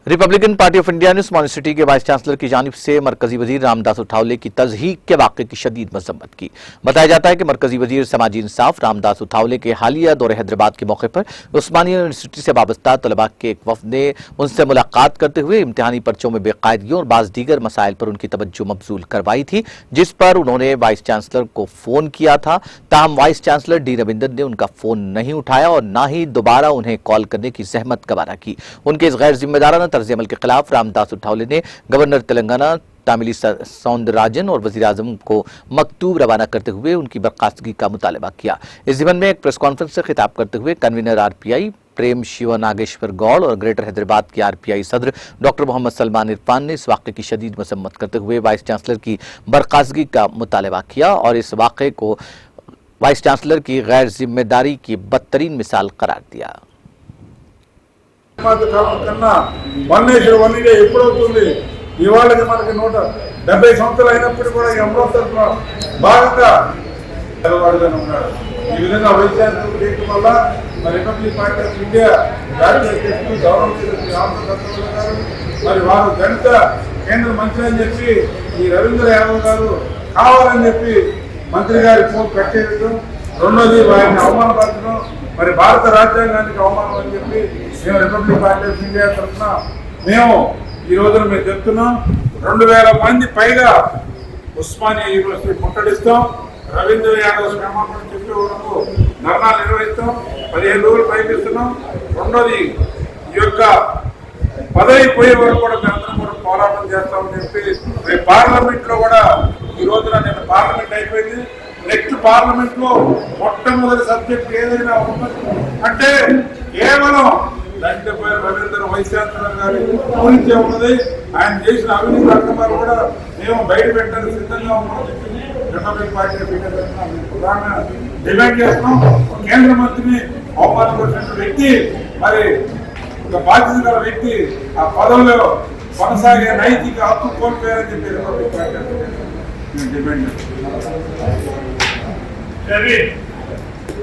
Republican party of India ने उस्मानिया city के vice chancellor की जानिब से मरकजी वजीर रामदास उठावले की तज़हीक के वाक़े की शदीद मज़म्मत की। बताया जाता है कि मरकजी वजीर समाजी इंसाफ रामदास उठावले के हालिया दौरे हैदराबाद के मौके पर उस्मानिया यूनिवर्सिटी से वाबस्ता तलबा के एक वफ़द ने उनसे मुलाकात करते हुए इम्तिहानी पर्चों में बेकायदगियों और बाज़ दीगर मसाइल पर उनकी तवज्जो मबजूल करवाई थी, जिस पर उन्होंने वाइस चांसलर को फ़ोन किया था। ताहम वाइस चांसलर डी रविंदर ने उनका फ़ोन नहीं उठाया और ना ही दोबारा उन्हें कॉल करने की ज़हमत गवारा की। उनके इस गैर जिम्मेदाराना तर्ज अमल के खिलाफ रामदास उठावले ने गवर्नर तेलंगाना तामिली सौंदरराजन और वज़ीर आज़म को मकतूब रवाना करते हुए उनकी बर्खास्तगी का मुतालबा किया। इस ज़िमन में एक प्रेस कॉन्फ्रेंस से खिताब करते हुए कन्वीनर आरपीआई प्रेम शिव नागेश्वर गौड़ और ग्रेटर हैदराबाद के आरपीआई सदर डॉक्टर मोहम्मद सलमान इरफान ने इस वाक़े की शदीद मसम्मत करते हुए वाइस चांसलर की बर्खास्तगी का मुतालबा किया और इस वाक़े को वाइस चांसलर की गैर जिम्मेदारी की बदतरीन मिसाल करार दिया। ఇవాళకి మనకి 170 సంవత్సరాలు అయినప్పుడు కూడా ఈ అమృతత్వ భాగంగా నిలబడుతూనే ఉన్నాడు. ఈ విధంగా వైద్యాన్ని చేయడం వల్ల మరి రిపబ్లిక్ పార్టీ ఆఫ్ ఇండియా జాతీయ అధ్యక్షుడు గౌరవ గారు మరి వారు దళిత కేంద్ర మంత్రి అని చెప్పి ఈ రవీంద్ర యాదవ్ గారు కావాలని చెప్పి మంత్రి గారి ఫోన్ కట్ చేయడం, రెండోది వారిని అవమానపరచడం, మరి భారత రాజ్యాంగానికి అవమానం అని చెప్పి మేము రిపబ్లిక్ పార్టీ ఆఫ్ ఇండియా తరఫున మేము ఈ రోజున మేము చెప్తున్నాం. 2000 మంది పైగా ఉస్మానియా యూనివర్సిటీ ముట్టడిస్తాం. రవీంద్ర యాదవ్ శ్రమణం చెప్పే వరకు ధర్నాలు నిర్వహిస్తాం. 15 రోజులు ప్రయత్నిస్తున్నాం. రెండోది ఈ యొక్క పదవి పోయే వరకు కూడా మేమందరం కూడా పోరాటం చేస్తామని చెప్పి రేపు పార్లమెంట్ లో కూడా ఈ రోజున నేను పార్లమెంట్ అయిపోయింది. నెక్స్ట్ పార్లమెంట్ లో మొట్టమొదటి సబ్జెక్ట్ ఏదైనా ఉన్నది అంటే కేవలం దండపై రవీంద్ర వైస్ ఛాన్సలర్ గారి గురించే ఉన్నది. ఆయన చేసిన అవినీతి అక్రమాలు కూడా మేము బయట పెట్టడానికి సిద్ధంగా ఉన్నాం. రిపబ్లిక్ పార్టీ ప్రధాన డిమాండ్ చేస్తున్నాం. కేంద్ర మంత్రిని అవమానపరిచిన వ్యక్తి, మరి ఒక బాధ్యత గల వ్యక్తి ఆ పదవిలో కొనసాగే నైతిక హక్కు కోల్పోయారని చెప్పి రిపబ్లిక్ పార్టీ డిమాండ్ చేస్తున్నాం.